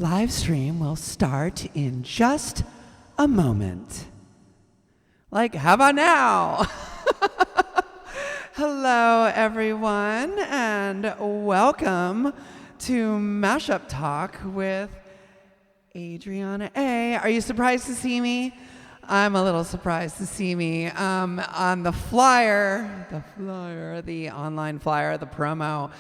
live stream will start in just a moment. Like, how about now? Hello, everyone, and welcome to Mashup Talk with Adriana A. Are you surprised to see me? I'm a little surprised to see me. On the flyer, the online flyer, the promo,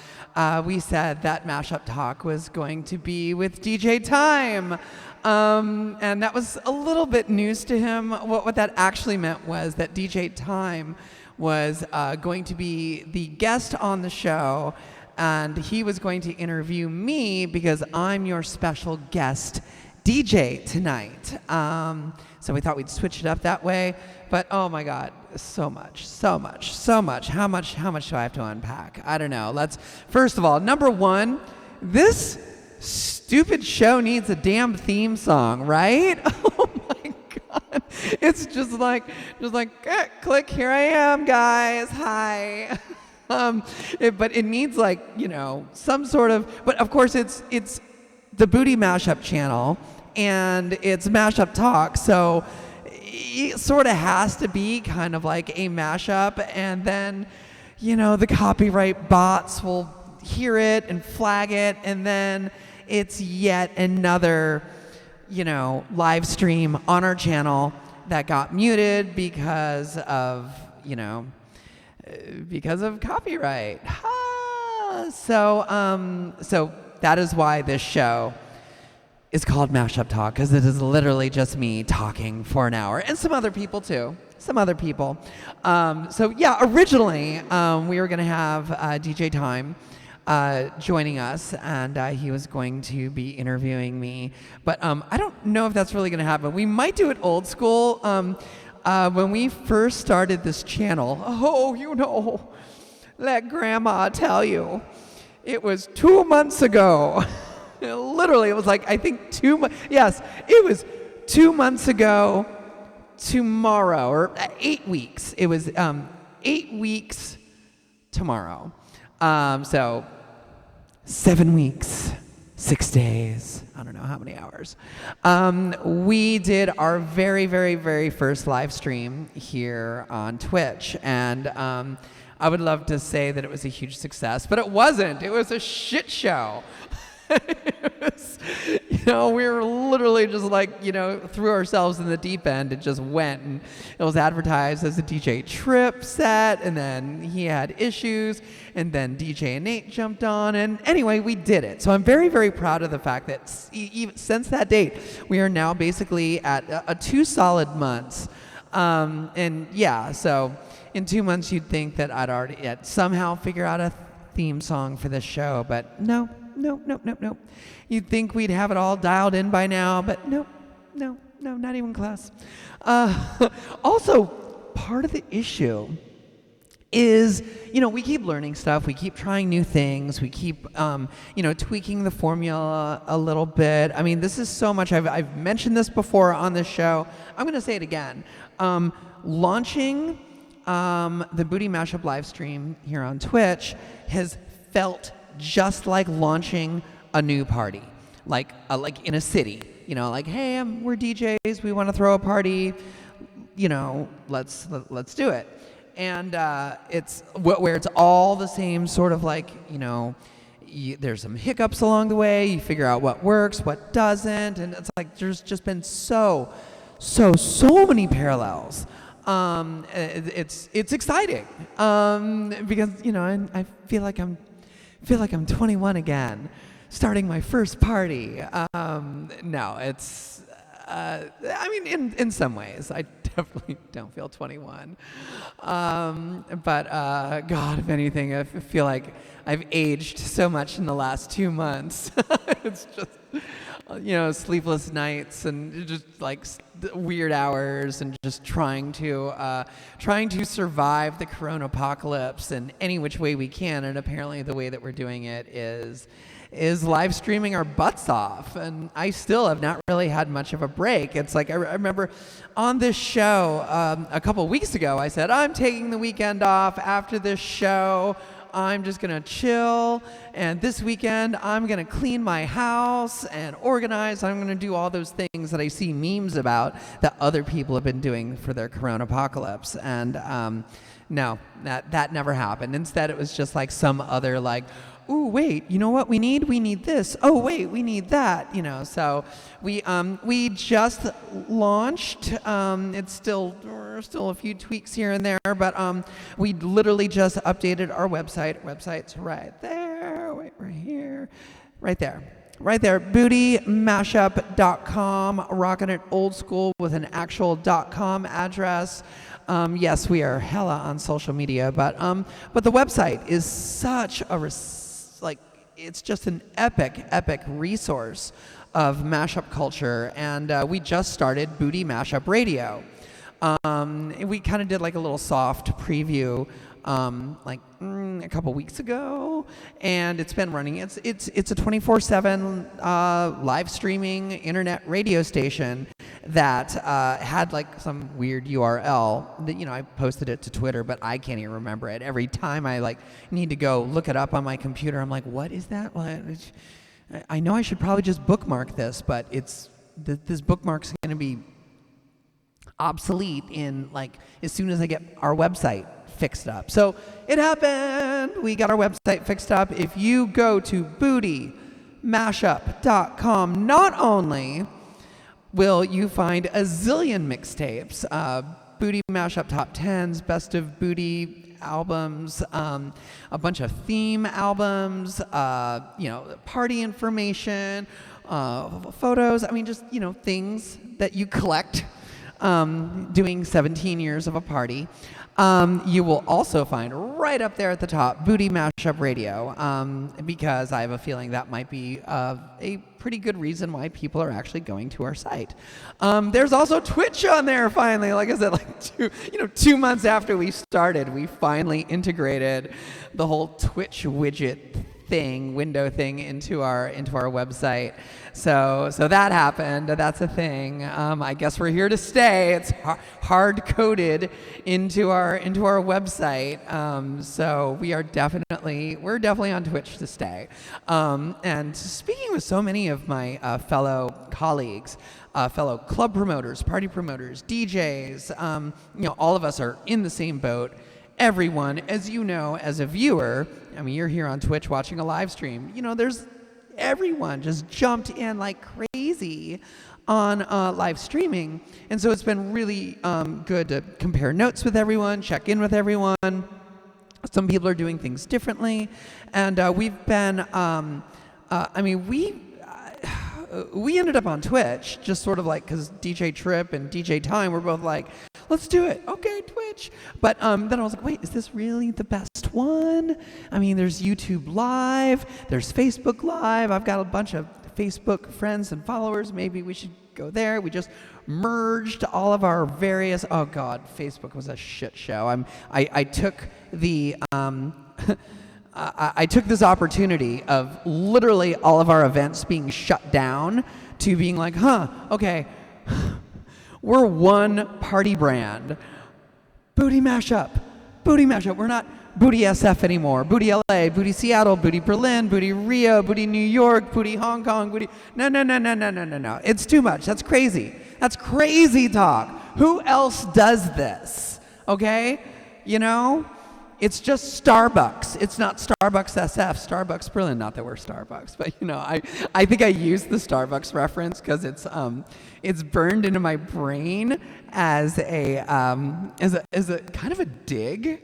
we said that Mashup Talk was going to be with DJ Time. And that was a little bit news to him. What that actually meant was that DJ Time was going to be the guest on the show, and he was going to interview me because I'm your special guest DJ tonight. So we thought we'd switch it up that way. But oh my God, so much. How much do I have to unpack? I don't know. First of all, number one, this stupid show needs a damn theme song, right? Oh my God. It's just like, click, here I am, guys. Hi. But it needs some sort of, but of course it's the Bootie Mashup channel, and it's Mashup Talk, so it sort of has to be kind of like a mashup, and then, the copyright bots will hear it and flag it, and then it's yet another, live stream on our channel that got muted because of copyright. So that is why this show is called Mashup Talk, because it is literally just me talking for an hour, and some other people too. Originally we were going to have DJ Time joining us, and he was going to be interviewing me, but I don't know if that's really going to happen. We might do it old school. When we first started this channel, let Grandma tell you, it was 2 months ago. Literally, it was I think 2 months. Yes, it was 2 months ago tomorrow, or 8 weeks. It was 8 weeks tomorrow. So 7 weeks, 6 days, I don't know how many hours. We did our very, very, very first live stream here on Twitch, and I would love to say that it was a huge success, but it wasn't. It was a shit show. We were literally just threw ourselves in the deep end. It just went, and it was advertised as a DJ Trip set, and then he had issues, and then DJ Nate jumped on, and anyway, we did it. So I'm very, very proud of the fact that even since that date, we are now basically at 2 solid months. So in 2 months, you'd think that I'd already somehow figure out a theme song for this show, but no. You'd think we'd have it all dialed in by now, but no, not even close. Also, part of the issue is, we keep learning stuff, we keep trying new things, we keep, tweaking the formula a little bit. I mean, this is so much. I've mentioned this before on this show. I'm going to say it again. Launching the Bootie Mashup live stream here on Twitch has felt just like launching a new party, like in a city, hey, we're DJs, we want to throw a party, let's do it. And it's where it's all the same sort of there's some hiccups along the way, you figure out what works, what doesn't, and it's there's just been so many parallels. It's exciting because I feel like I'm 21 again, starting my first party. No, it's, in some ways, I definitely don't feel 21. But God, if anything, I feel like I've aged so much in the last 2 months. It's just, sleepless nights and just weird hours, and just trying to survive the corona apocalypse in any which way we can. And apparently the way that we're doing it is live streaming our butts off, and I still have not really had much of a break. It's I remember on this show a couple weeks ago, I said, I'm taking the weekend off after this show. I'm just going to chill, and this weekend I'm going to clean my house and organize. I'm going to do all those things that I see memes about that other people have been doing for their corona apocalypse. And no, that never happened. Instead, it was just like some other like, ooh, wait, you know what we need? We need this. Oh, wait, we need that. You know, so we just launched. It's still a few tweaks here and there, but we literally just updated our website. Website's right there. Wait, right here, right there. Right there, bootiemashup.com, rocking it old school with an actual .com address. Yes, we are hella on social media, but the website is such a it's just an epic resource of mashup culture, and we just started Bootie Mashup Radio. We kind of did like a little soft preview a couple weeks ago, and it's been running. It's a 24/7 live streaming internet radio station that had like some weird URL that, you know, I posted it to Twitter, but I can't even remember it. Every time I like need to go look it up on my computer, I'm like, what is that? I know I should probably just bookmark this, but this bookmark's going to be obsolete in like as soon as I get our website fixed up. So it happened. We got our website fixed up. If you go to bootiemashup.com, not only will you find a zillion mixtapes, Bootie Mashup Top 10s, Best of Bootie albums, a bunch of theme albums, party information, photos. I mean, just, things that you collect doing 17 years of a party. You will also find right up there at the top Bootie Mashup Radio, because I have a feeling that might be a pretty good reason why people are actually going to our site. There's also Twitch on there finally. Like I said, like 2 months after we started, we finally integrated the whole Twitch widget window thing into our website. So that happened. That's a thing. I guess we're here to stay. It's hard coded into our website. So we're definitely on Twitch to stay. And speaking with so many of my fellow colleagues, fellow club promoters, party promoters, DJs, all of us are in the same boat. Everyone, as you know, as a viewer, I mean, you're here on Twitch watching a live stream. There's everyone just jumped in like crazy on live streaming. And so it's been really good to compare notes with everyone, check in with everyone. Some people are doing things differently. And we've been, we ended up on Twitch just sort of like because DJ Trip and DJ Time were both like, let's do it. Okay, Twitch. But then I was like, wait, is this really the best one? I mean, there's YouTube Live. There's Facebook Live. I've got a bunch of Facebook friends and followers. Maybe we should go there. We just merged all of our various... Oh, God, Facebook was a shit show. I took the... I took this opportunity of literally all of our events being shut down to being like, okay... We're one party brand. Bootie Mashup. We're not Bootie SF anymore. Bootie LA, Bootie Seattle, Bootie Berlin, Bootie Rio, Bootie New York, Bootie Hong Kong, Bootie... No. It's too much. That's crazy. That's crazy talk. Who else does this? Okay? It's just Starbucks. It's not Starbucks SF, Starbucks Berlin. Not that we're Starbucks, but I think I used the Starbucks reference because it's burned into my brain as a kind of a dig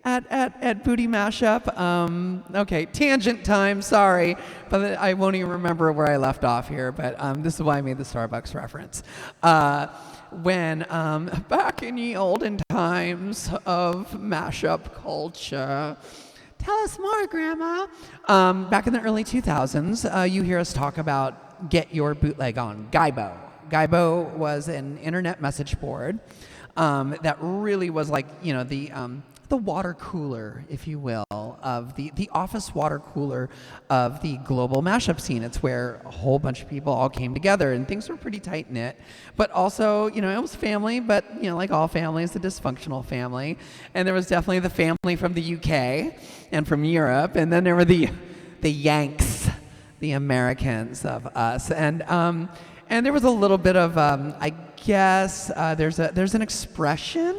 at Bootie Mashup. Okay, tangent time. Sorry, but I won't even remember where I left off here. But this is why I made the Starbucks reference. When back in the olden times of mashup culture. Tell us more, Grandma. Back in the early 2000s, you hear us talk about Get Your Bootleg On, Gaibo. Gaibo was an internet message board that really was like, the water cooler, if you will, of the office water cooler of the global mashup scene. It's where a whole bunch of people all came together, and things were pretty tight knit. But also, it was family, but like all families, a dysfunctional family. And there was definitely the family from the UK and from Europe, and then there were the Yanks, the Americans of us, and there was a little bit of I guess there's an expression.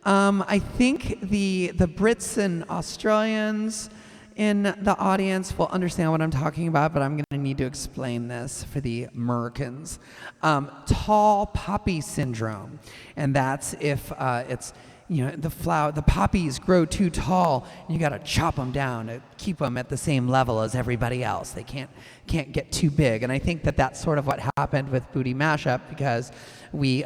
I think the Brits and Australians in the audience will understand what I'm talking about, but I'm going to need to explain this for the Americans. Tall poppy syndrome, and that's if it's the poppies grow too tall, and you got to chop them down to keep them at the same level as everybody else. They can't get too big, and I think that that's sort of what happened with Bootie Mashup, because we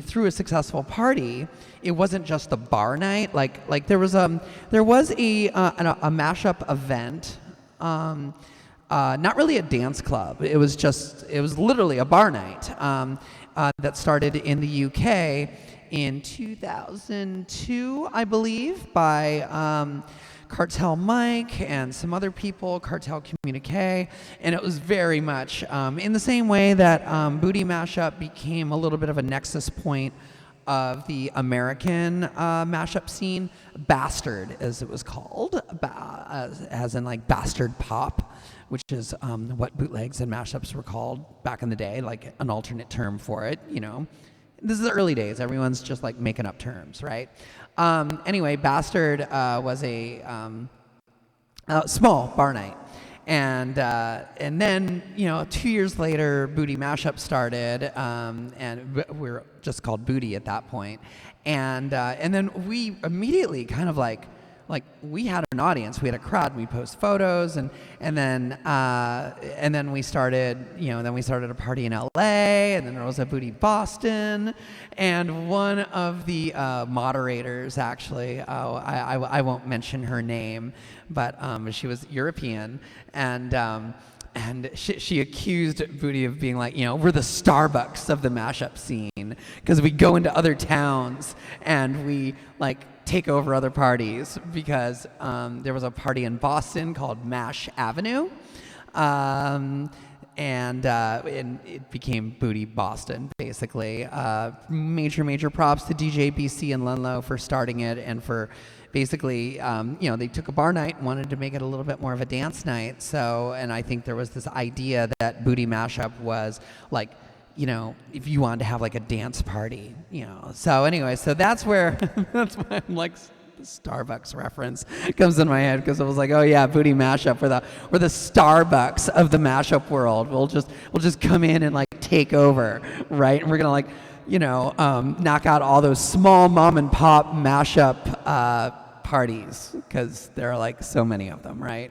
threw a successful party. It wasn't just a bar night. Like there was a mashup event. Not really a dance club. It was literally a bar night that started in the UK in 2002, I believe, by Cartel Mike and some other people, Cartel Communique, and it was very much in the same way that Bootie Mashup became a little bit of a nexus point of the American mashup scene. Bastard, as it was called, as in like bastard pop, which is what bootlegs and mashups were called back in the day, like an alternate term for it, This is the early days. Everyone's just like making up terms, right? Anyway, Bastard was a small bar night. And then, 2 years later, Bootie Mashup started, and we were just called Bootie at that point. And then we immediately kind of like we had an audience, we had a crowd, we post photos, and then we started, a party in LA, and then there was a Bootie Boston, and one of the moderators, actually, I won't mention her name, but she was European, and she accused Bootie of being like, we're the Starbucks of the mashup scene, because we go into other towns and we take over other parties, because there was a party in Boston called Mash Avenue, and it became Bootie Boston, basically. Major props to DJ BC and Lenlo for starting it, and for basically, they took a bar night and wanted to make it a little bit more of a dance night. So, and I think there was this idea that Bootie Mashup was like, if you wanted to have like a dance party, So anyway, so that's why I'm like, the Starbucks reference comes in my head, because I was like, oh yeah, Bootie Mashup, we're the Starbucks of the mashup world. We'll just come in and like take over, right? And we're gonna knock out all those small mom and pop mashup parties, because there are like so many of them, right?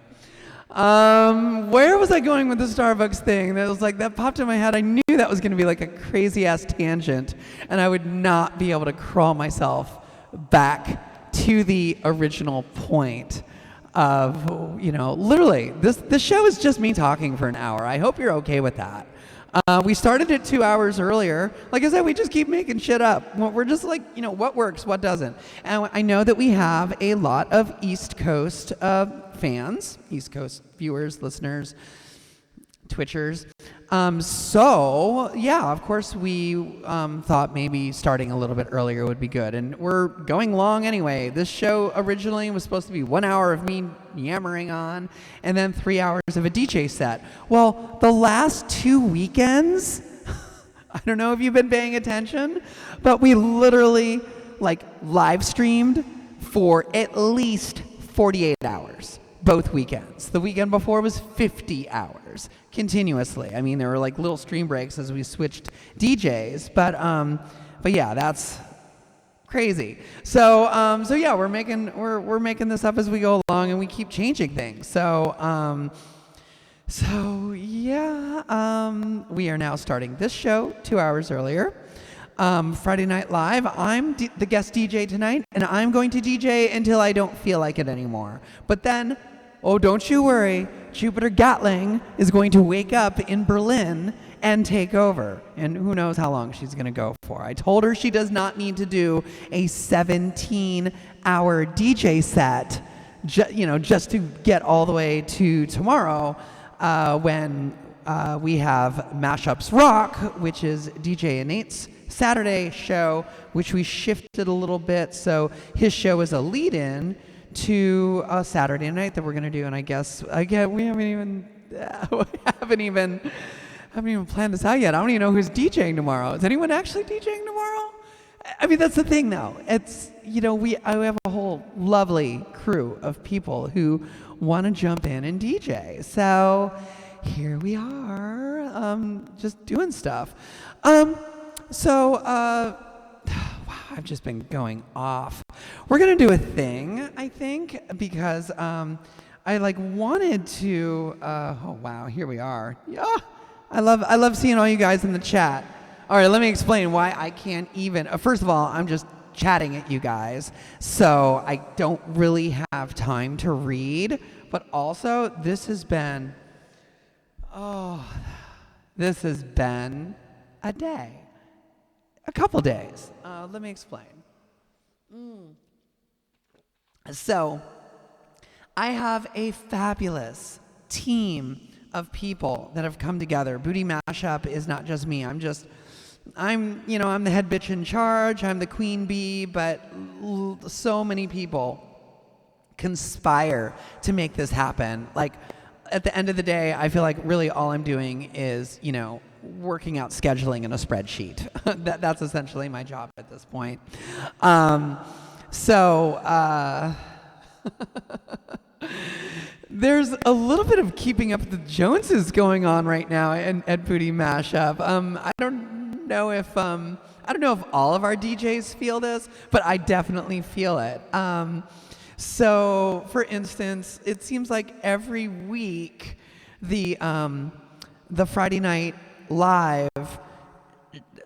Where was I going with the Starbucks thing? That popped in my head. I knew that was going to be like a crazy ass tangent, and I would not be able to crawl myself back to the original point of, literally, this show is just me talking for an hour. I hope you're okay with that. We started it 2 hours earlier. Like I said, we just keep making shit up. We're just like, what works, what doesn't. And I know that we have a lot of East Coast fans, East Coast viewers, listeners, Twitchers. So, yeah, of course, we thought maybe starting a little bit earlier would be good. And we're going long anyway. This show originally was supposed to be 1 hour of me yammering on, and then 3 hours of a DJ set. Well, the last 2 weekends, I don't know if you've been paying attention, but we literally live streamed for at least 48 hours. Both weekends. The weekend before was 50 hours continuously. I mean, there were little stream breaks as we switched DJs, but yeah, that's crazy. So yeah, we're making this up as we go along, and we keep changing things. So yeah, we are now starting this show 2 hours earlier. Friday Night Live. I'm the guest DJ tonight, and I'm going to DJ until I don't feel like it anymore. But then, oh, don't you worry, Jupiter Gatling is going to wake up in Berlin and take over. And who knows how long she's going to go for. I told her she does not need to do a 17-hour DJ set, just to get all the way to tomorrow when we have Mashups Rock, which is DJ Nate's Saturday show, which we shifted a little bit. So his show is a lead-in to a Saturday night that we're going to do. And I guess we haven't even planned this out yet. I don't even know who's DJing tomorrow. Is anyone actually DJing tomorrow? I mean, that's the thing, though. It's, I have a whole lovely crew of people who want to jump in and DJ. So here we are, just doing stuff. Wow, I've just been going off. We're gonna do a thing, I think, because I wanted to. Oh wow, here we are. Yeah, I love seeing all you guys in the chat. All right, let me explain why I can't even. First of all, I'm just chatting at you guys, so I don't really have time to read. But also, this has been a day. A couple days. Let me explain. So, I have a fabulous team of people that have come together. Bootie Mashup is not just me. I'm the head bitch in charge. I'm the queen bee, but so many people conspire to make this happen. Like, at the end of the day, I feel like really all I'm doing is, working out scheduling in a spreadsheet. That's essentially my job at this point. There's a little bit of keeping up with the Joneses going on right now at Bootie Mashup. I don't know if all of our DJs feel this, but I definitely feel it. So, for instance, it seems like every week the Friday night live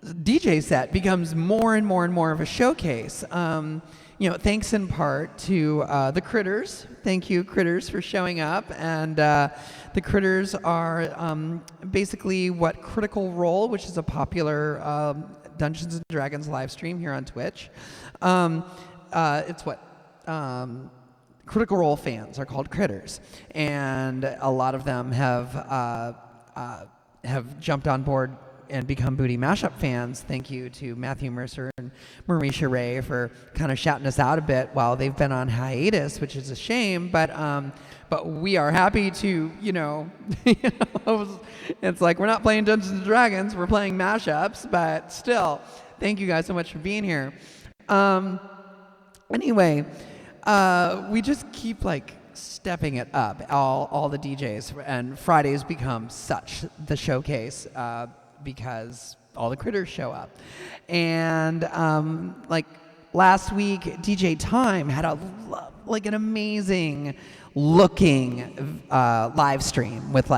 DJ set becomes more and more and more of a showcase. Thanks in part to the Critters. Thank you, Critters, for showing up. And the Critters are basically what Critical Role, which is a popular Dungeons & Dragons live stream here on Twitch. It's what Critical Role fans are called Critters. And a lot of them have jumped on board and become Bootie Mashup fans. Thank you to Matthew Mercer and Marisha Ray for kind of shouting us out a bit while they've been on hiatus, which is a shame. But we are happy to, it's like we're not playing Dungeons & Dragons, we're playing mashups, but still, thank you guys so much for being here. Anyway, we just keep stepping it up, all the DJs, and Fridays become such the showcase because all the Critters show up. And last week, DJ Time had an amazing looking live stream with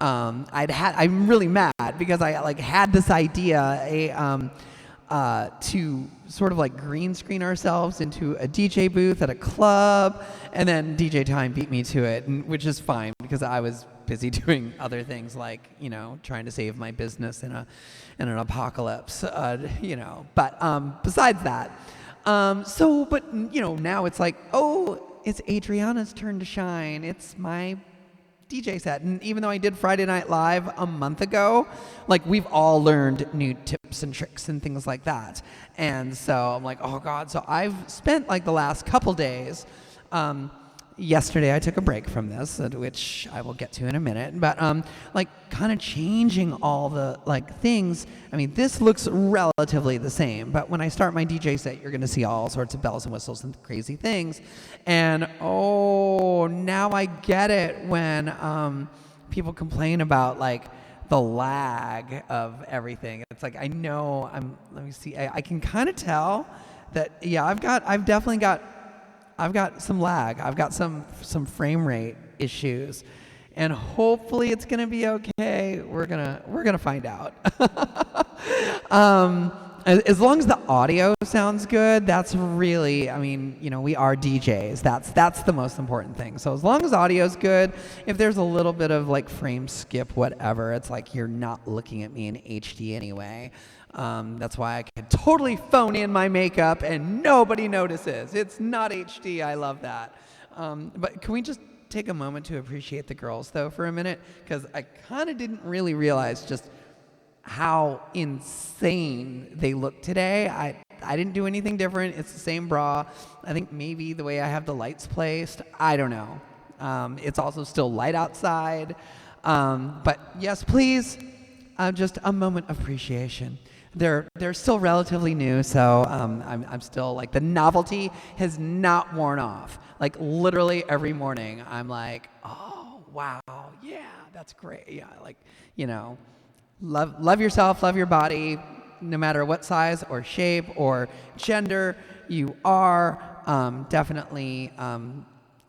I'm really mad because I had this idea to sort of green screen ourselves into a DJ booth at a club, and then DJ Time beat me to it, which is fine because I was busy doing other things trying to save my business in an apocalypse, But besides that, now it's it's Adriana's turn to shine. It's my DJ set. And even though I did Friday Night Live a month ago, we've all learned new tips and tricks and things like that. And so I'm oh God. So I've spent the last couple days, yesterday I took a break from this, which I will get to in a minute, but kind of changing all the things. I mean, this looks relatively the same, but when I start my DJ set, you're going to see all sorts of bells and whistles and crazy things. And now I get it when people complain about the lag of everything. It's I know let me see, I can kind of tell that, yeah, I've got some lag. I've got some frame rate issues, and hopefully it's gonna be okay. We're gonna find out. as long as the audio sounds good, that's really, I mean, you know, we are DJs. That's the most important thing. So as long as audio's good, if there's a little bit of like frame skip, whatever, it's like you're not looking at me in HD anyway. That's why I can totally phone in my makeup and nobody notices. It's not HD. I love that. But can we just take a moment to appreciate the girls, though, for a minute? Because I kind of didn't really realize just how insane they look today. I didn't do anything different. It's the same bra. I think maybe the way I have the lights placed. I don't know. It's also still light outside. But yes, please, just a moment of appreciation. They're still relatively new, so I'm still like, the novelty has not worn off. Like literally every morning, I'm like, oh wow, yeah, that's great. Yeah, like, you know, love yourself, love your body, no matter what size or shape or gender you are. Definitely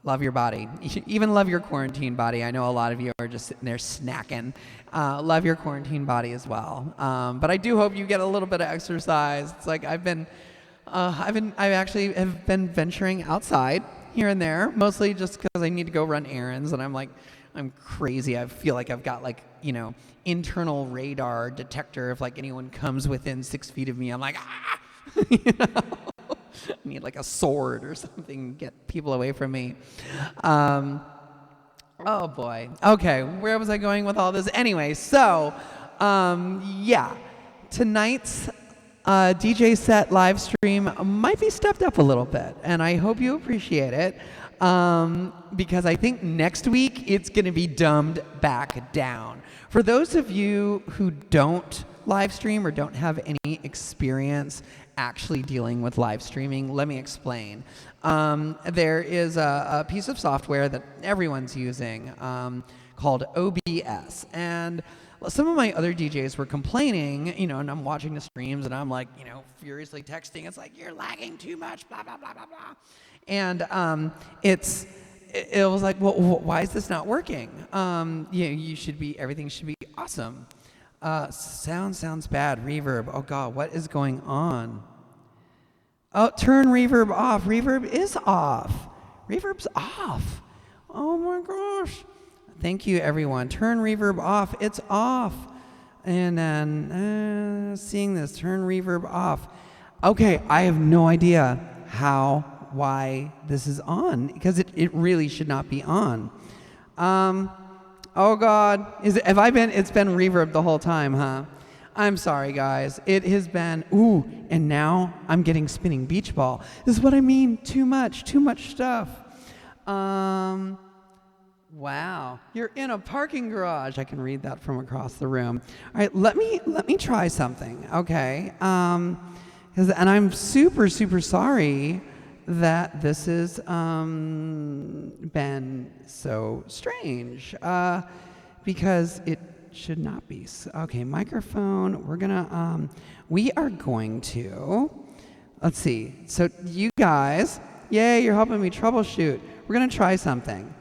love your body. Even love your quarantine body. I know a lot of you are just sitting there snacking. Love your quarantine body as well. But I do hope you get a little bit of exercise. It's like I've actually have been venturing outside here and there, mostly just because I need to go run errands, and I'm crazy. I feel like I've got like, you know, internal radar detector. If like anyone comes within 6 feet of me, I'm like, ah, you know? I need like a sword or something to get people away from me. Oh boy. Okay, where was I going with all this? Anyway, so yeah, tonight's DJ set live stream might be stepped up a little bit, and I hope you appreciate it, because I think next week it's going to be dumbed back down. For those of you who don't live stream or don't have any experience actually dealing with live streaming, let me explain. There is a piece of software that everyone's using called OBS, and some of my other DJs were complaining, you know, and I'm watching the streams and I'm like, you know, furiously texting. It's like, you're lagging too much, blah, blah, blah, blah, blah. And it was like, well, why is this not working? Everything should be awesome. Sounds bad. Reverb. Oh God, what is going on? Oh, turn reverb off. Reverb is off. Reverb's off. Oh my gosh. Thank you, everyone. Turn reverb off. It's off. And then seeing this, turn reverb off. Okay, I have no idea why this is on, because it really should not be on. Oh God, it's been reverb the whole time, huh? I'm sorry, guys. It has been, and now I'm getting spinning beach ball. This is what I mean, too much stuff. Wow, you're in a parking garage. I can read that from across the room. All right, let me try something, okay? And I'm super sorry that this has been so strange, because it should not be. Okay, microphone. We are going to. Let's see. So you guys, yay, you're helping me troubleshoot. We're gonna try something.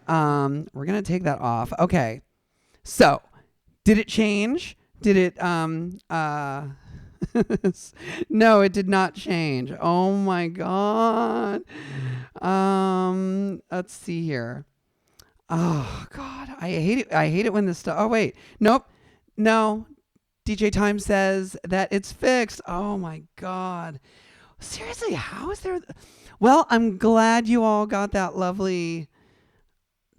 We're going to take that off. Okay. So, did it change? Did it, no, it did not change. Oh my God. Let's see here. Oh God, I hate it. I hate it when this stuff, oh wait, nope. No, DJ Time says that it's fixed. Oh my God. Seriously, how is there? Well, I'm glad you all got that lovely.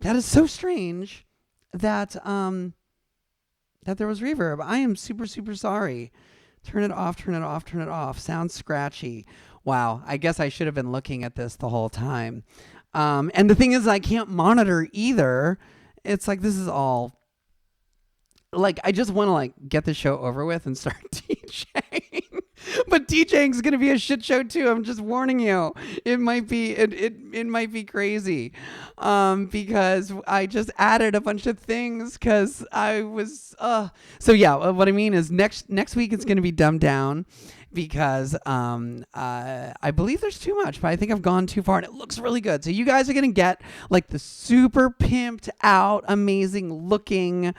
That is so strange that that there was reverb. I am super sorry. Turn it off. Sounds scratchy. Wow, I guess I should have been looking at this the whole time. And the thing is, I can't monitor either. It's like, this is all, like, I just want to like get the show over with and start DJing. But DJing is going to be a shit show too. I'm just warning you. It might be it might be crazy, because I just added a bunch of things because I was. So yeah, what I mean is next week it's going to be dumbed down because I believe there's too much, but I think I've gone too far and it looks really good. So you guys are going to get like the super pimped out, amazing looking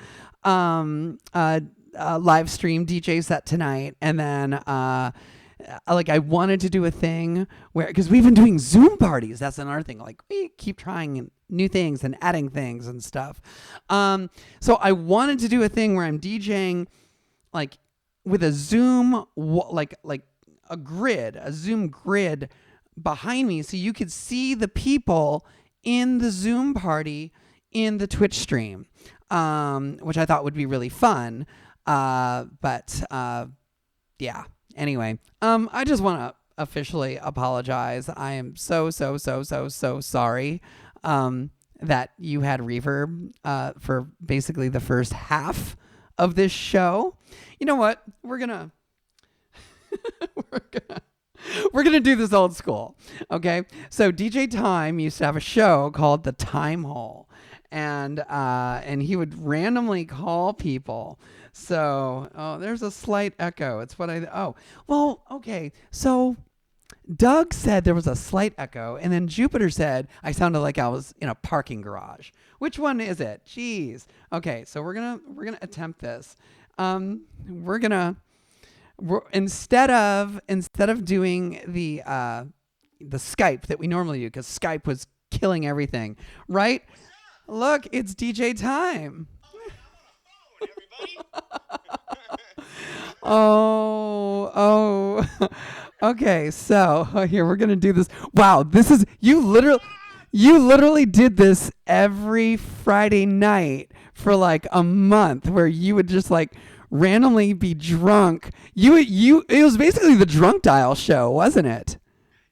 live stream DJ set tonight, and then like I wanted to do a thing where, because we've been doing Zoom parties. That's another thing. Like we keep trying new things and adding things and stuff. So I wanted to do a thing where I'm DJing like with a Zoom, like a Zoom grid behind me, so you could see the people in the Zoom party in the Twitch stream, which I thought would be really fun. But yeah. Anyway, I just want to officially apologize. I am so sorry that you had reverb for basically the first half of this show. You know what? We're gonna do this old school. Okay. So DJ Time used to have a show called The Time Hole, and he would randomly call people. So, there's a slight echo. It's what okay. So Doug said there was a slight echo, and then Jupiter said I sounded like I was in a parking garage. Which one is it? Jeez. Okay. So we're going to attempt this. Instead of doing the Skype that we normally do, because Skype was killing everything, right? Look, it's DJ Time. Oh. Okay, so here we're gonna do this. Wow, this is you literally did this every Friday night for like a month, where you would just like randomly be drunk. It was basically the drunk dial show, wasn't it?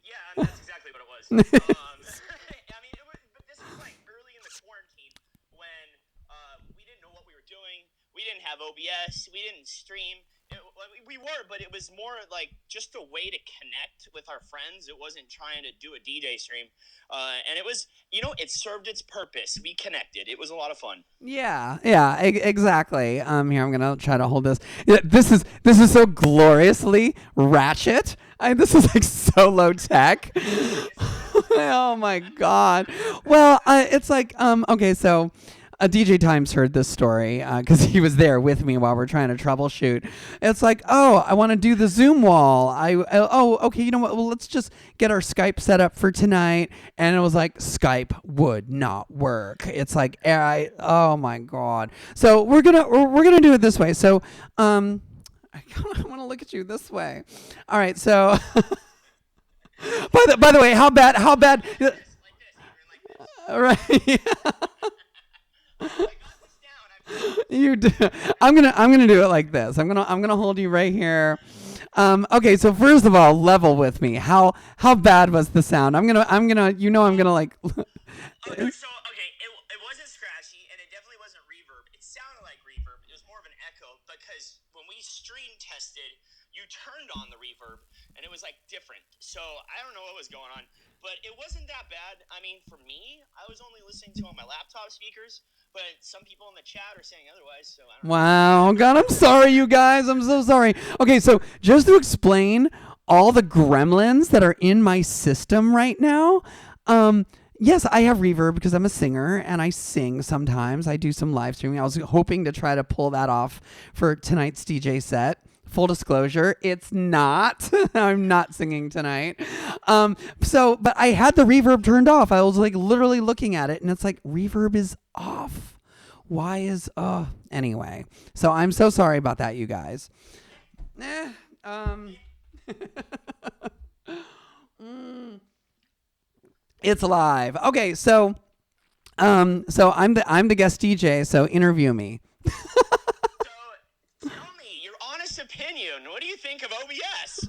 Yeah, that's exactly what it was. I mean, but this was like early in the quarantine when we didn't know what we were doing. We didn't have OBS. We didn't stream. We were, but it was more like just a way to connect with our friends. It wasn't trying to do a DJ stream. And it was, it served its purpose. We connected. It was a lot of fun. Yeah, exactly. Here, I'm going to try to hold this. Yeah, this is so gloriously ratchet. This is like so low tech. Oh my God. Well, it's like, okay, so DJ Times heard this story because he was there with me while we're trying to troubleshoot. It's like, I want to do the Zoom wall. Okay, you know what? Well, let's just get our Skype set up for tonight. And it was like, Skype would not work. It's like, oh my God. So we're gonna do it this way. So I want to look at you this way. All right. So by the way, how bad? Like this. Right. You do. I'm gonna do it like this. I'm gonna hold you right here. Okay, so first of all, level with me. How bad was the sound? I'm gonna like. Okay, it wasn't scratchy, and it definitely wasn't reverb. It sounded like reverb. It was more of an echo, because when we stream tested, you turned on the reverb, and it was like different. So I don't know what was going on, but it wasn't that bad. I mean, for me, I was only listening to on my laptop speakers. But some people in the chat are saying otherwise, so I don't know. Wow, God, I'm sorry, you guys. I'm so sorry. Okay, so just to explain all the gremlins that are in my system right now, yes, I have reverb because I'm a singer and I sing sometimes. I do some live streaming. I was hoping to try to pull that off for tonight's DJ set. Full disclosure, it's not. I'm not singing tonight. But I had the reverb turned off. I was like literally looking at it and it's like reverb is off. Why is, anyway. So I'm so sorry about that, you guys. It's live. Okay, so I'm the guest DJ, so interview me. Opinion. What do you think of OBS?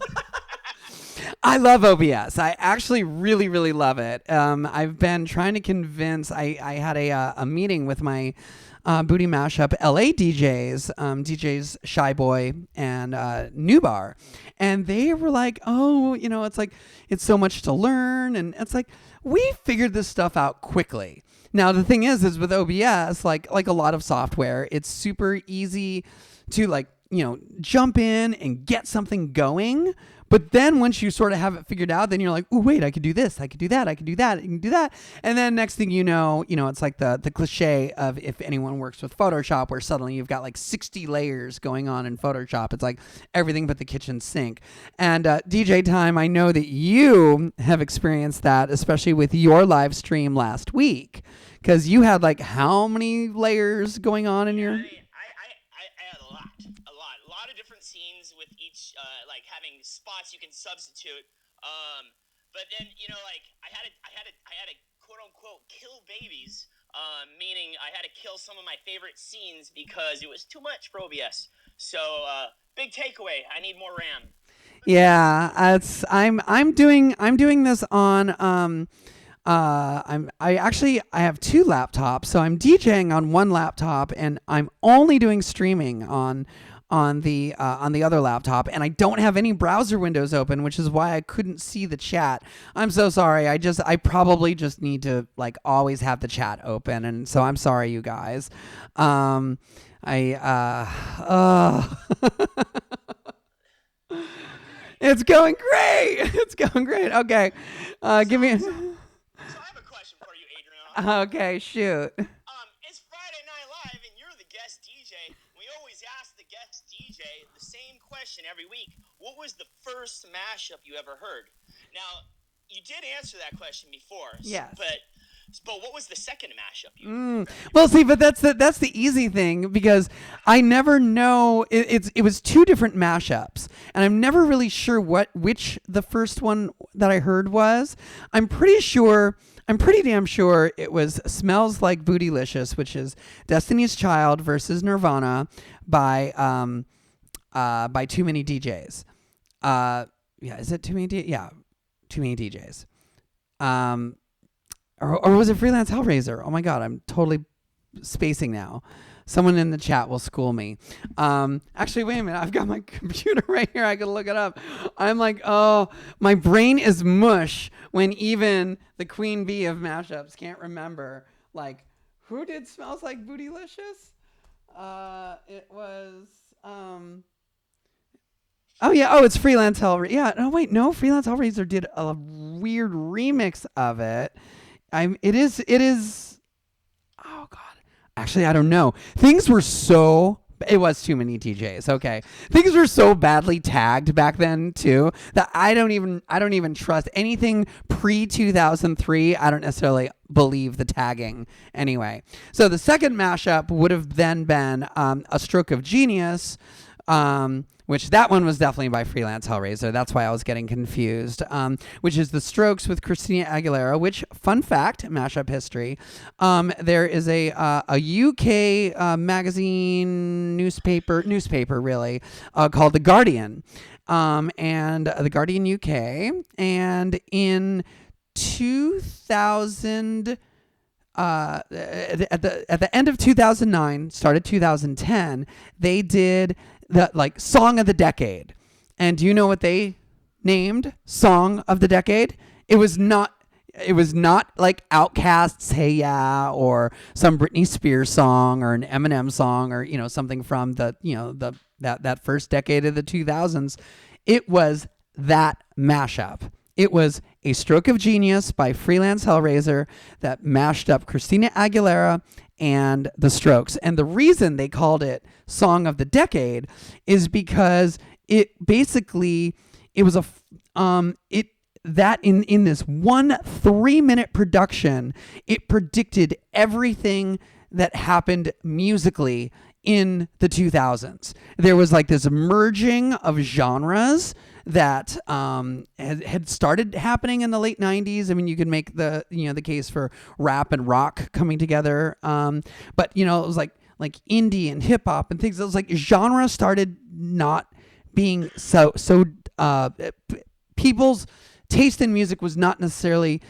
I love OBS. I actually really, really love it. I've been trying to convince. I had a meeting with my Bootie Mashup LA DJs, DJs Shy Boy and New Bar, and they were like, it's like it's so much to learn, and it's like we figured this stuff out quickly. Now the thing is with OBS, like a lot of software, it's super easy to like jump in and get something going. But then once you sort of have it figured out, then you're like, oh, wait, I could do this. I could do that. I could do that. I can do that. And then next thing you know, it's like the cliche of if anyone works with Photoshop, where suddenly you've got like 60 layers going on in Photoshop. It's like everything but the kitchen sink. And DJ Time, I know that you have experienced that, especially with your live stream last week, because you had like how many layers going on in your... I had a lot of different scenes with each, like having spots you can substitute. But then I had to quote unquote kill babies, meaning I had to kill some of my favorite scenes because it was too much for OBS. So big takeaway: I need more RAM. Yeah, I'm doing this on I have two laptops, so I'm DJing on one laptop and I'm only doing streaming on the other laptop, and I don't have any browser windows open, which is why I couldn't see the chat. I'm so sorry. I probably just need to like always have the chat open, and so I'm sorry, you guys. It's going great. It's going great. Okay. Give me... So I have a question for you, Adriana. Okay, shoot. It's Friday Night Live, and you're the guest DJ. We always ask the guest DJ the same question every week. What was the first mashup you ever heard? Now, you did answer that question before. Yes. But what was the second mashup you Well, see, but that's the easy thing, because I never know. It was two different mashups, and I'm never really sure which the first one that I heard was. I'm pretty damn sure it was "Smells Like Bootylicious," which is Destiny's Child versus Nirvana by Too Many DJs. Is it Too Many DJs? Yeah, Too Many DJs. Or was it Freelance Hellraiser? Oh my God, I'm totally spacing now. Someone in the chat will school me. Actually, wait a minute. I've got my computer right here. I can look it up. I'm like, oh, my brain is mush when even the queen bee of mashups can't remember. Like, who did Smells Like Bootylicious? It was... Oh, yeah. Oh, it's Freelance Hellraiser. Yeah. No, wait. No, Freelance Hellraiser did a weird remix of it. It is. Oh God. Actually, I don't know. It was Too Many DJs. Okay. Things were so badly tagged back then too that I don't even trust anything pre-2003. I don't necessarily believe the tagging anyway. So the second mashup would have then been A Stroke of Genius, which that one was definitely by Freelance Hellraiser. That's why I was getting confused, which is The Strokes with Christina Aguilera, which, fun fact, mashup history, there is a UK magazine, newspaper really, called The Guardian, and The Guardian UK, and in 2000... at the end of 2009, started 2010, they did the like Song of the Decade. And do you know what they named Song of the Decade? It was not like Outkast's Hey Ya or some Britney Spears song or an Eminem song or something from that first decade of the 2000s. It was that mashup. It was A Stroke of Genius by Freelance Hellraiser that mashed up Christina Aguilera and The Strokes. And the reason they called it Song of the Decade is because it was in this 1 3-minute production, it predicted everything that happened musically in the 2000s. There was like this merging of genres that had started happening in the late 90s. I mean, you could make the case for rap and rock coming together. But it was like indie and hip hop and things. It was like genre started not being so people's taste in music was not necessarily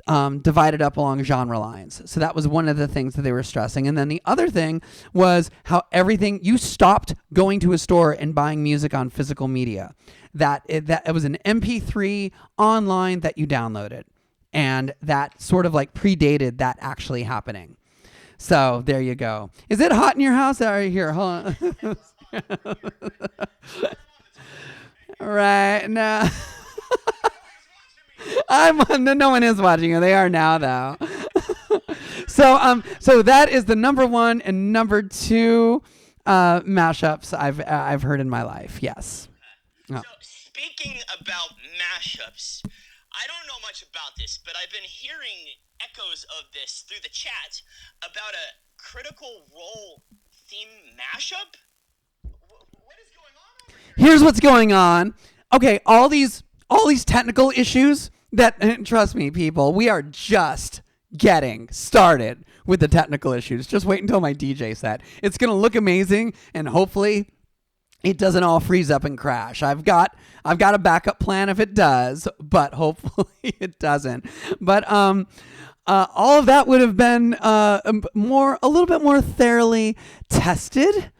divided up along genre lines. So that was one of the things that they were stressing. And then the other thing was how you stopped going to a store and buying music on physical media. That it was an MP3 online that you downloaded. And that sort of like predated that actually happening. So there you go. Is it hot in your house? Are you here? Hold on. Right. No. No one is watching you. They are now though. So that is the number one and number two mashups I've heard in my life. Yes. So speaking about mashups, I don't know much about this, but I've been hearing echoes of this through the chat about a Critical Role theme mashup. What is going on over here? Here's what's going on. Okay, all these technical issues that, and trust me, people, we are just getting started with the technical issues. Just wait until my DJ set. It's gonna look amazing, and hopefully it doesn't all freeze up and crash. I've got a backup plan if it does, but hopefully it doesn't. But all of that would have been a little bit more thoroughly tested,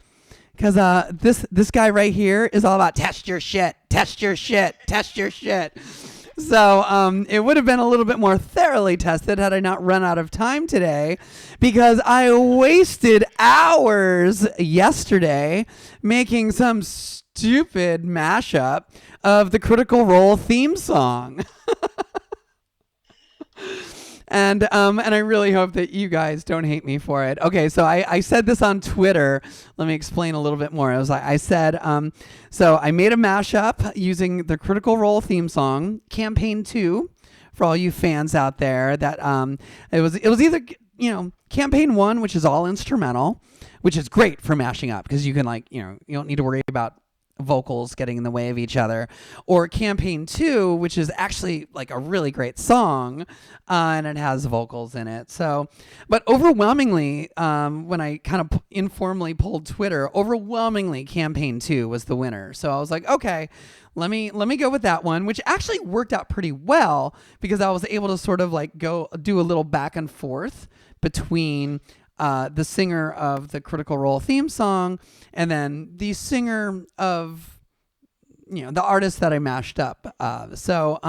because this guy right here is all about test your shit. So it would have been a little bit more thoroughly tested had I not run out of time today, because I wasted hours yesterday making some stupid mashup of the Critical Role theme song. And I really hope that you guys don't hate me for it. Okay, so I said this on Twitter. Let me explain a little bit more. I said, so I made a mashup using the Critical Role theme song, Campaign 2, for all you fans out there. That it was either, Campaign 1, which is all instrumental, which is great for mashing up because you can you don't need to worry about vocals getting in the way of each other, or Campaign 2, which is actually like a really great song, and it has vocals in it. So, but overwhelmingly, when I kind of informally polled Twitter, overwhelmingly Campaign 2 was the winner. So I was like, okay, let me go with that one, which actually worked out pretty well because I was able to sort of go do a little back and forth between the singer of the Critical Role theme song and then the singer of, the artist that I mashed up. So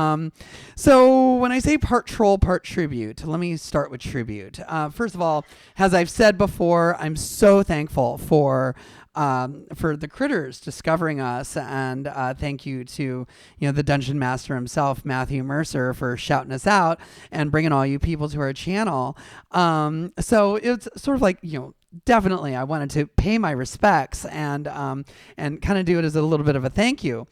when I say part troll, part tribute, let me start with tribute. First of all, as I've said before, I'm so thankful for the critters discovering us, and thank you to the dungeon master himself, Matthew Mercer, for shouting us out and bringing all you people to our channel. So it's sort of definitely I wanted to pay my respects and kind of do it as a little bit of a thank you.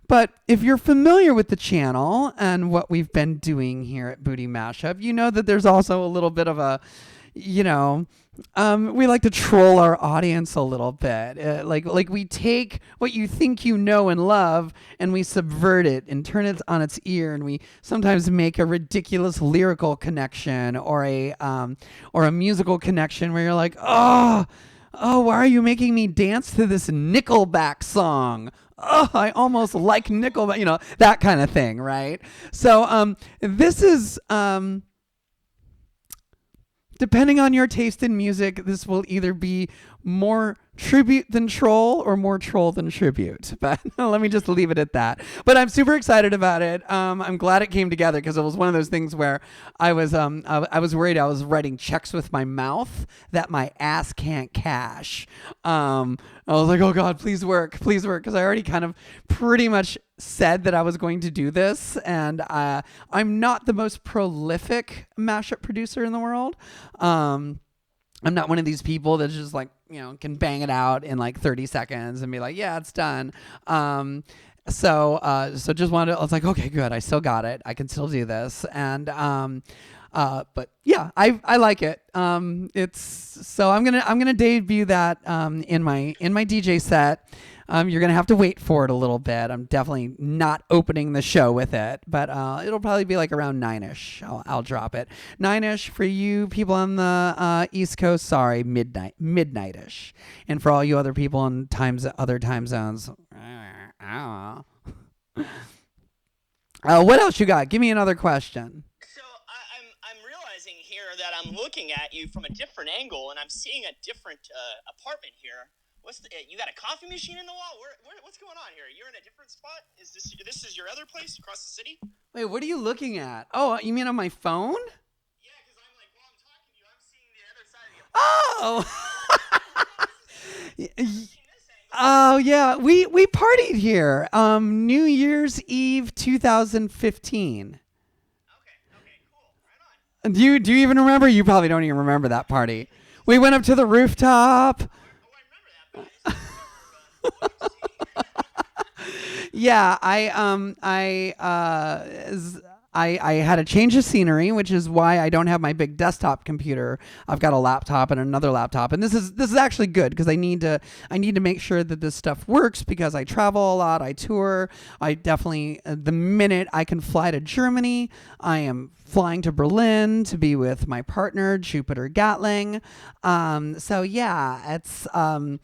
But if you're familiar with the channel and what we've been doing here at Bootie Mashup, you know that there's also a little bit of a we like to troll our audience a little bit. Like we take what you think you know and love and we subvert it and turn it on its ear, and we sometimes make a ridiculous lyrical connection or a musical connection where you're like, oh, why are you making me dance to this Nickelback song? Oh, I almost like Nickelback, that kind of thing, right? So this is depending on your taste in music, this will either be more tribute than troll or more troll than tribute. But let me just leave it at that. But I'm super excited about it. I'm glad it came together because it was one of those things where I was worried I was writing checks with my mouth that my ass can't cash. I was like, oh God, please work. Because I already kind of pretty much said that I was going to do this. And I'm not the most prolific mashup producer in the world. I'm not one of these people that's just can bang it out in 30 seconds and be like, yeah, it's done. So just wanted to, I was like, okay, good. I still got it. I can still do this. And, but yeah, I like it. I'm going to debut that, in my DJ set. You're going to have to wait for it a little bit. I'm definitely not opening the show with it, but it'll probably be around 9-ish. I'll drop it. 9-ish for you people on the East Coast. Sorry, midnight-ish. And for all you other people in other time zones. What else you got? Give me another question. So I'm realizing here that I'm looking at you from a different angle, and I'm seeing a different apartment here. You got a coffee machine in the wall? What's going on here? You're in a different spot? Is this is your other place across the city? Wait, what are you looking at? Oh, you mean on my phone? Yeah, because while I'm talking to you, I'm seeing the other side of the apartment. Oh! Oh yeah, we partied here. New Year's Eve 2015. Okay, cool. Right on. Do you even remember? You probably don't even remember that party. We went up to the rooftop. Oh, I remember that, but I just don't remember what you see. Yeah, I had a change of scenery, which is why I don't have my big desktop computer. I've got a laptop and another laptop, and this is actually good because I need to make sure that this stuff works because I travel a lot, I tour. I definitely the minute I can fly to Germany, I am flying to Berlin to be with my partner Jupiter Gatling. So yeah, it's I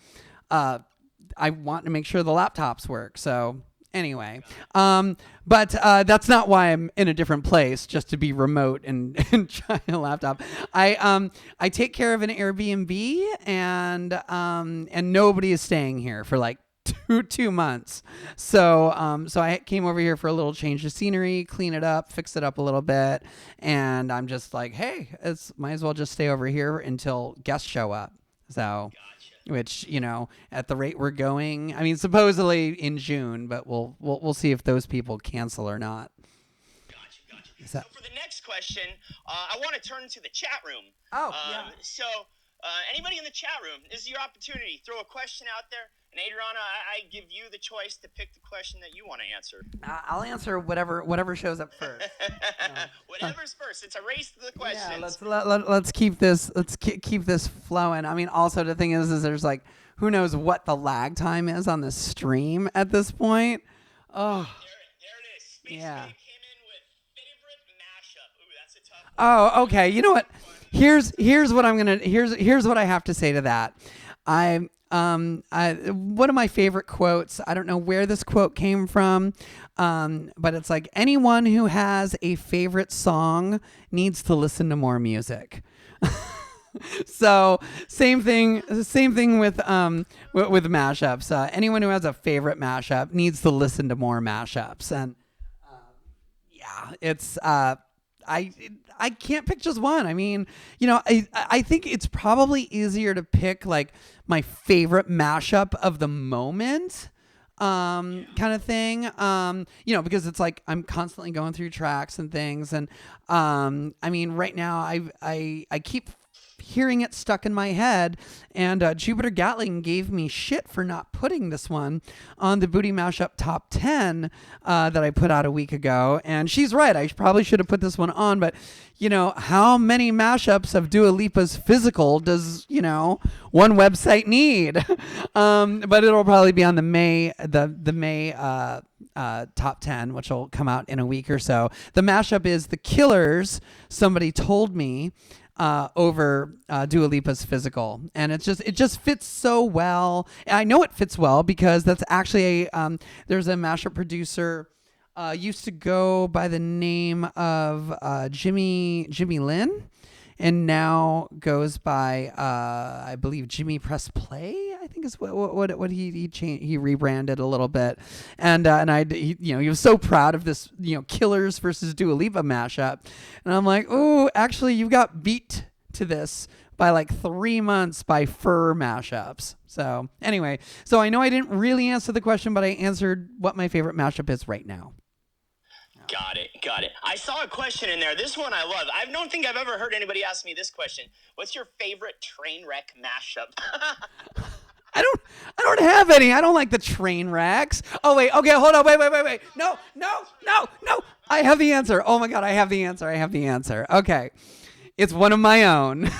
want to make sure the laptops work. So anyway, but that's not why I'm in a different place, just to be remote and try a laptop. I take care of an Airbnb, and nobody is staying here for like two months. So I came over here for a little change of scenery, clean it up, fix it up a little bit, and I'm just like, hey, might as well just stay over here until guests show up. So. Which, at the rate we're going, I mean, supposedly in June, but we'll see if those people cancel or not. Gotcha. So for the next question, I want to turn to the chat room. Oh, yeah. So anybody in the chat room, this is your opportunity. Throw a question out there. And Adriana, I give you the choice to pick the question that you want to answer. I'll answer whatever shows up first. Whatever's first. It's a race to the questions. Yeah, let's keep this flowing. I mean, also the thing is there's like who knows what the lag time is on the stream at this point. Oh, there it is. Space yeah. Came in with favorite mashup. Ooh, that's a tough one. Oh, okay. You know what? Here's what I have to say to that. One of my favorite quotes, I don't know where this quote came from, but it's like anyone who has a favorite song needs to listen to more music. So same thing with mashups. Anyone who has a favorite mashup needs to listen to more mashups. And yeah, it's I can't pick just one. I mean, I think it's probably easier to pick like my favorite mashup of the moment, kind of thing. Because it's like I'm constantly going through tracks and things, and I mean, right now I keep hearing it stuck in my head, and Jupiter Gatling gave me shit for not putting this one on the Bootie Mashup top 10 that I put out a week ago, and she's right, I probably should have put this one on, but how many mashups of Dua Lipa's Physical does one website need? But it'll probably be on the May top 10, which will come out in a week or so. The mashup is The Killers, Somebody Told Me, over Dua Lipa's Physical, and it just fits so well. And I know it fits well because that's actually there's a mashup producer used to go by the name of Jimmy Lynn, and now goes by I believe Jimmy Press Play. I think is what he changed. He rebranded a little bit, and he was so proud of this Killers versus Dua Lipa mashup, and I'm like, oh, actually you got beat to this by like 3 months by Fur mashups. So anyway, so I know I didn't really answer the question, but I answered what my favorite mashup is right now. Got it. I saw a question in there. This one I love. I don't think I've ever heard anybody ask me this question. What's your favorite train wreck mashup? I don't have any. I don't like the train wrecks. Oh wait, okay, hold on, wait. No. I have the answer. Oh my god, I have the answer. Okay. It's one of my own.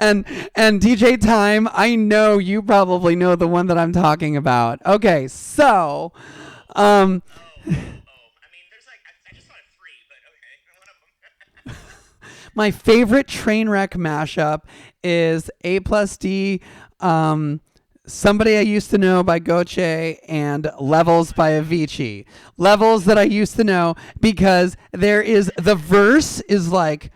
and DJ Time, I know you probably know the one that I'm talking about. Okay, so I mean, there's like, I just thought of 3, but okay, one of them. My favorite train wreck mashup is A+D, Somebody I Used to Know by Goche, and Levels by Avicii. Levels that I used to know because the verse is like,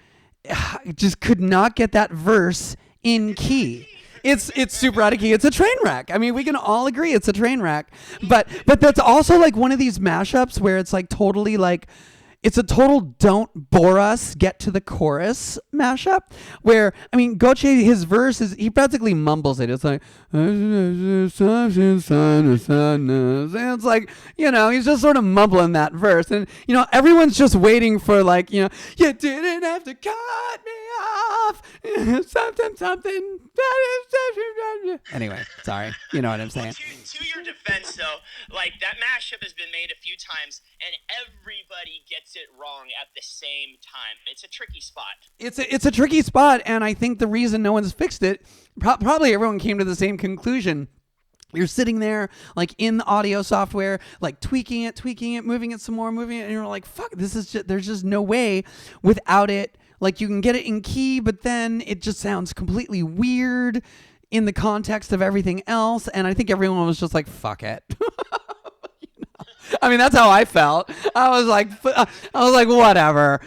just could not get that verse in key. It's super out of key. It's a train wreck. I mean, we can all agree it's a train wreck. But that's also like one of these mashups where it's like totally like, it's a total don't bore us, get to the chorus mashup where, I mean, Goche, his verse is, he practically mumbles it. It's like, and it's like, you know, he's just sort of mumbling that verse. And, you know, everyone's just waiting for like, you know, you didn't have to cut me off. something. Anyway, sorry. You know what I'm saying. Well, to your defense, though, like that mashup has been made a few times, and everybody gets it wrong at the same time. It's a tricky spot. It's a tricky spot, and I think the reason no one's fixed it, probably everyone came to the same conclusion. You're sitting there, like, in the audio software, like, tweaking it, moving it some more, and you're like, fuck, this is just, there's just no way without it. Like, you can get it in key, but then it just sounds completely weird in the context of everything else, and I think everyone was just like, fuck it. You know? I mean, that's how I felt. I was like, whatever.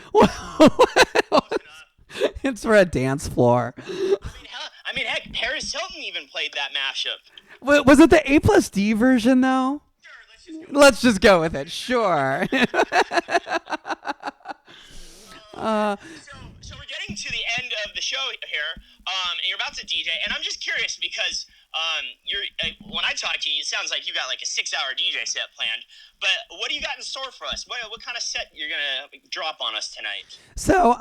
It's for a dance floor. I mean, heck, Paris Hilton even played that mashup. Was it the A+D version, though? Sure, let's just go with it. Sure. So we're getting to the end of the show here, and you're about to DJ, and I'm just curious because when I talk to you, it sounds like you got like a 6-hour DJ set planned. But what do you got in store for us? What kind of set you're gonna drop on us tonight? So,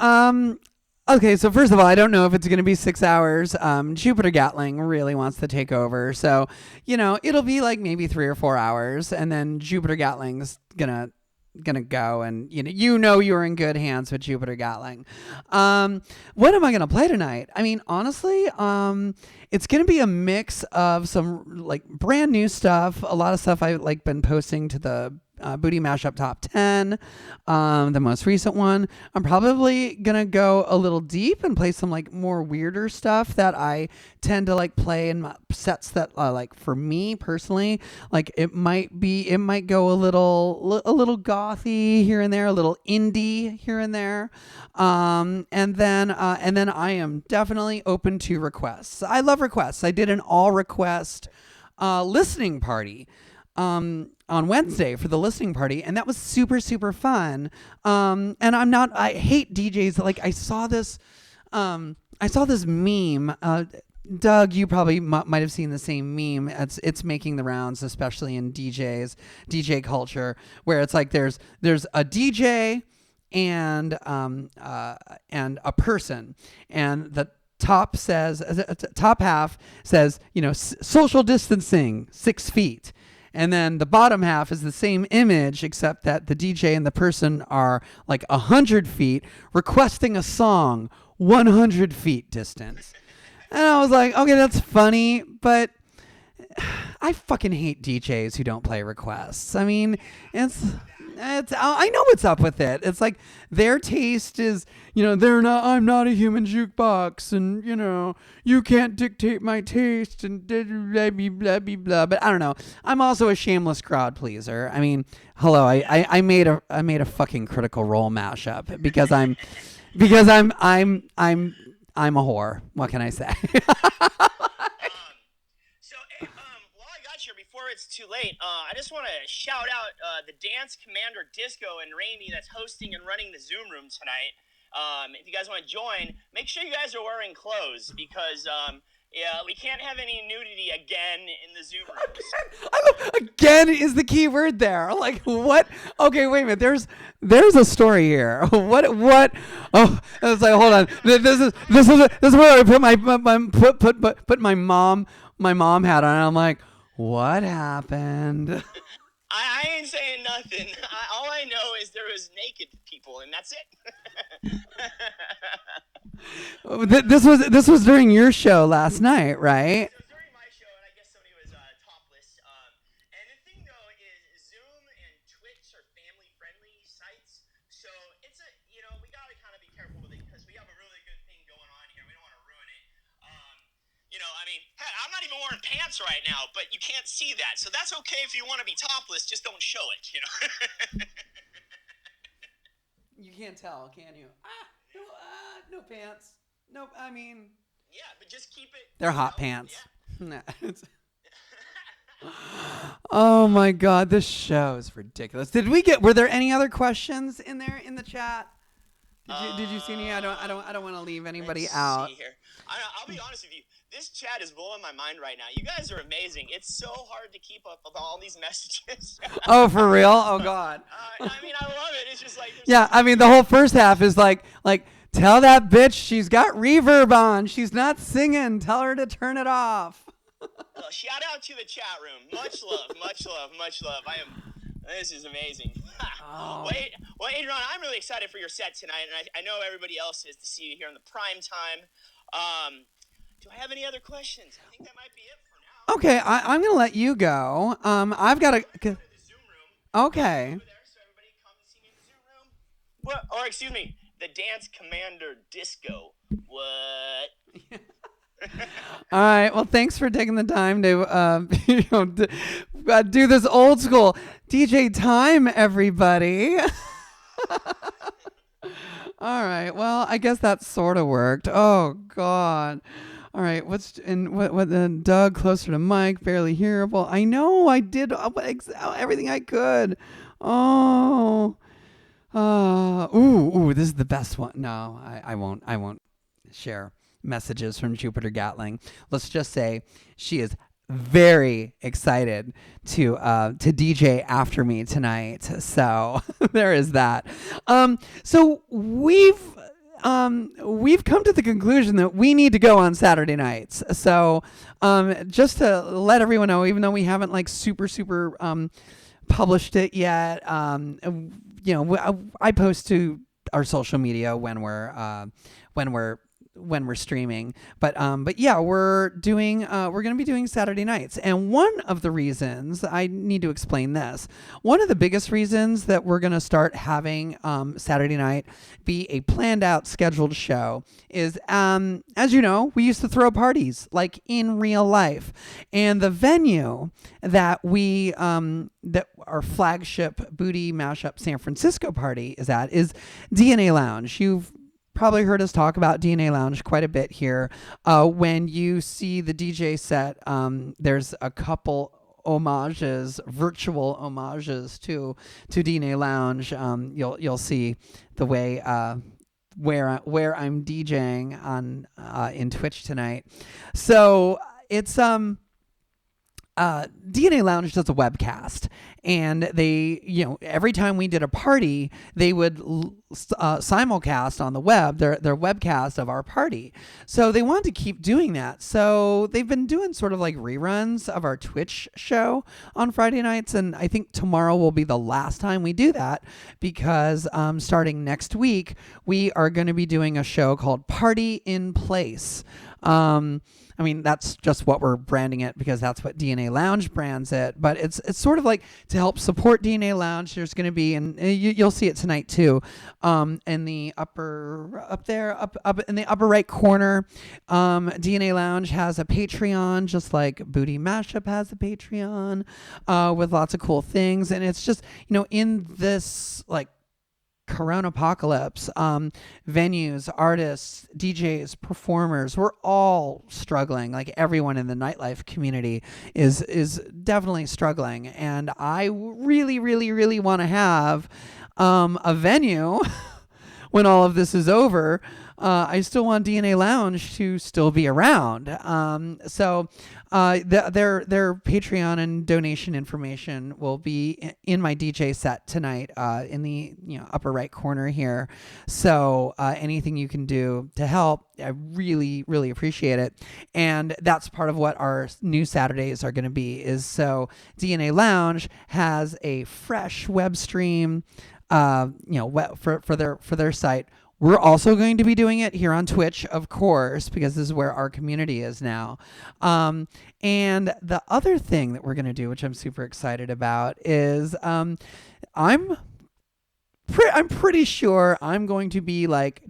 okay, so first of all, I don't know if it's going to be 6 hours. Jupiter Gatling really wants to take over. So, you know, it'll be like maybe 3 or 4 hours, and then Jupiter Gatling's gonna go, and you know you're in good hands with Jupiter Gatling. What am I gonna play tonight? I mean, honestly, it's gonna be a mix of some like brand new stuff, a lot of stuff I've like been posting to the Bootie Mashup Top 10, the most recent one. I'm probably gonna go a little deep and play some like more weirder stuff that I tend to like play in my sets that like for me personally, like it might go a little gothy here and there, a little indie here and there, and then I am definitely open to requests. I love requests. I did an all request listening party on Wednesday for the listening party, and that was super, super fun. And I hate DJs. Like I saw this meme, Doug, you probably might have seen the same meme. It's making the rounds, especially in DJ culture, where it's like there's a DJ and a person, and the top half says, social distancing 6 feet. And then the bottom half is the same image, except that the DJ and the person are like 100 feet requesting a song 100 feet distance. And I was like, okay, that's funny, but I fucking hate DJs who don't play requests. I mean, I know what's up with it. It's like their taste is, I'm not a human jukebox, and, you can't dictate my taste, and blah, blah, blah, blah, blah. But I don't know. I'm also a shameless crowd pleaser. I mean, hello, I made a fucking Critical Role mashup because I'm a whore. What can I say? While I got here, before it's too late, I just want to shout out the Dance Commander Disco and Raimi that's hosting and running the Zoom room tonight. If you guys want to join, make sure you guys are wearing clothes because we can't have any nudity again in the Zoom rooms. Again is the key word there. Like what? Okay, wait a minute. There's a story here. What? Oh, it's like, hold on. This is where I put my mom hat on. And I'm like, what happened? I ain't saying nothing. All I know is there was naked people, and that's it. This was during your show last night, right? It was during my show, and I guess somebody was topless. And the thing, though, is Zoom and Twitch are family-friendly sites, so it's we gotta kind of be careful with it because we have a really good thing going on here. We don't want to ruin it. I mean, heck, I'm not even wearing pants right now, but you can't see that, so that's okay if you want to be topless. Just don't show it, You can't tell, can you? No pants. Nope. I mean, yeah, but just keep it. They're hot pants. Yeah. Oh my God, this show is ridiculous. Were there any other questions in there in the chat? Did you see any? I don't want to leave anybody out. See here. I'll be honest with you. This chat is blowing my mind right now. You guys are amazing. It's so hard to keep up with all these messages. Oh, for real? Oh God. I mean, I love it. It's just like yeah. I mean, the whole first half is like tell that bitch she's got reverb on. She's not singing. Tell her to turn it off. Shout out to the chat room. Much love, much love, much love. This is amazing. Oh. Well, Adriana, I'm really excited for your set tonight, and I know everybody else is to see you here in the prime time. Do I have any other questions? I think that might be it for now. Okay, I'm gonna let you go. I've got to. The Zoom room. Okay. Over there, so everybody come and see me in the Zoom room. What? Or excuse me, the Dance Commander Disco. What? All right. Well, thanks for taking the time to do this old school DJ time, everybody. All right. Well, I guess that sort of worked. Oh God. All right. What then? Doug closer to Mike, barely hearable. I know. I did everything I could. Oh. Ooh. This is the best one. No, I won't share messages from Jupiter Gatling. Let's just say she is very excited to DJ after me tonight. So there is that. So we've come to the conclusion that we need to go on Saturday nights. So just to let everyone know, even though we haven't like super published it yet, I post to our social media when we're streaming, but yeah, we're going to be doing Saturday nights. And one of the reasons, I need to explain this, one of the biggest reasons that we're going to start having Saturday night be a planned out scheduled show is, as you know, we used to throw parties like in real life, and the venue that that our flagship Bootie Mashup San Francisco party is at is DNA Lounge. You've probably heard us talk about DNA Lounge quite a bit here. When you see the DJ set, there's a couple virtual homages to DNA Lounge. You'll see the way where I'm DJing on in Twitch tonight. So it's DNA Lounge does a webcast, and they, every time we did a party, they would simulcast on the web their webcast of our party. So they want to keep doing that. So they've been doing sort of like reruns of our Twitch show on Friday nights, and I think tomorrow will be the last time we do that, because starting next week, we are going to be doing a show called Party in Place. I mean, that's just what we're branding it, because that's what DNA Lounge brands it. But it's sort of like to help support DNA Lounge. There's going to be, and you'll see it tonight too, in the up in the upper right corner. DNA Lounge has a Patreon, just like Bootie Mashup has a Patreon, with lots of cool things. And it's just, in this like Corona apocalypse, venues, artists, DJs, performers, we're all struggling. Like everyone in the nightlife community is definitely struggling. And I really, really, really want to have a venue when all of this is over. I still want DNA Lounge to still be around. So their Patreon and donation information will be in my DJ set tonight, in the upper right corner here. So anything you can do to help, I really, really appreciate it. And that's part of what our new Saturdays are going to be. Is so DNA Lounge has a fresh web stream, for their site. We're also going to be doing it here on Twitch, of course, because this is where our community is now. And the other thing that we're going to do, which I'm super excited about, is I'm pretty sure I'm going to be like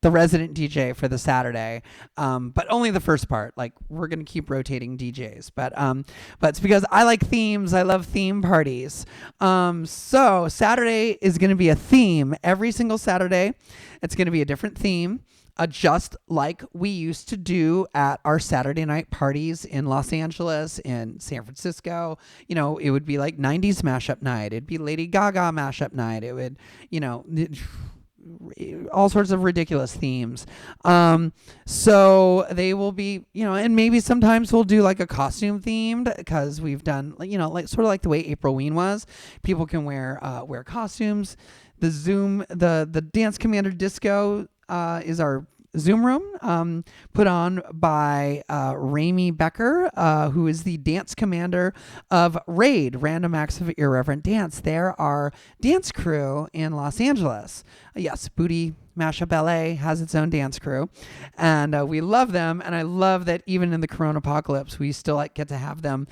the resident DJ for the Saturday, but only the first part. Like, we're gonna keep rotating DJs, but it's because I like themes. I love theme parties. So Saturday is gonna be a theme every single Saturday. It's gonna be a different theme. just like we used to do at our Saturday night parties in Los Angeles, in San Francisco. It would be like 90s mashup night. It'd be Lady Gaga mashup night. It would, all sorts of ridiculous themes. So they will be, and maybe sometimes we'll do like a costume themed, because we've done, like sort of like the way April Ween was. People can wear costumes. The Dance Commander Disco is our Zoom room, put on by Rami Becker, who is the dance commander of RAID, Random Acts of Irreverent Dance. They're our dance crew in Los Angeles. Yes, Bootie Mashup LA has its own dance crew, and we love them. And I love that even in the Corona apocalypse, we still get to have them,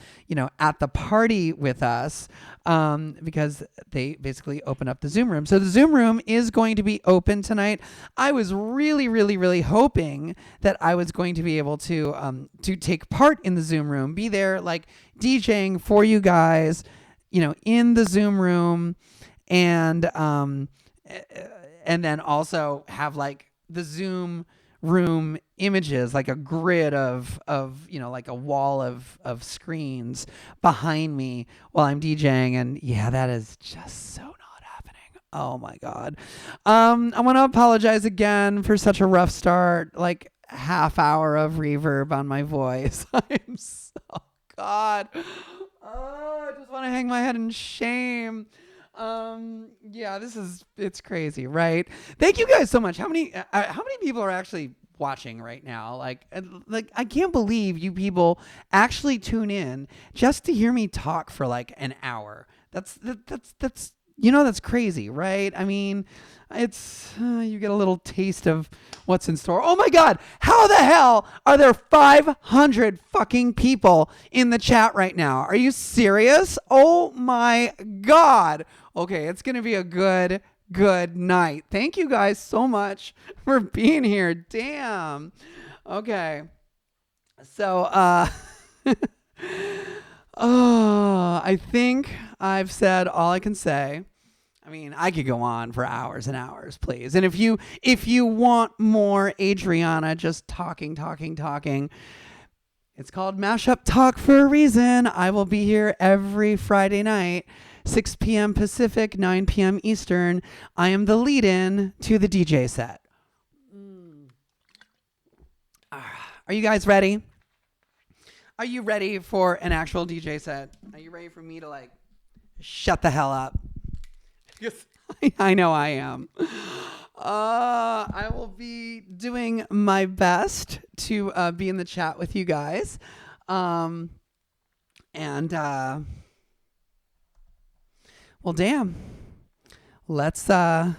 at the party with us, because they basically open up the Zoom room. So the Zoom room is going to be open tonight. I was really, really, really hoping that I was going to be able to take part in the Zoom room, be there like DJing for you guys, in the Zoom room, and then also have like the Zoom room images, like a grid of like a wall of screens behind me while I'm DJing. And yeah, that is just so not happening. Oh my God. I want to apologize again for such a rough start, like half hour of reverb on my voice. God. Oh, I just want to hang my head in shame. Yeah, it's crazy, right? Thank you guys so much. How many people are actually watching right now? Like I can't believe you people actually tune in just to hear me talk for like an hour. That's that's crazy, right? I mean, it's you get a little taste of what's in store. Oh my God, how the hell are there 500 fucking people in the chat right now? Are you serious? Oh my God. Okay, it's gonna be a good night. Thank you guys so much for being here. Damn. Okay. So I think I've said all I can say. I mean, I could go on for hours and hours, please. And if you want more Adriana just talking, it's called Mashup Talk for a reason. I will be here every Friday night, 6 p.m. Pacific, 9 p.m. Eastern. I am the lead-in to the DJ set. Are you guys ready? Are you ready for an actual DJ set? Are you ready for me to like shut the hell up? Because I know I am. I will be doing my best to be in the chat with you guys. Well, damn. Let's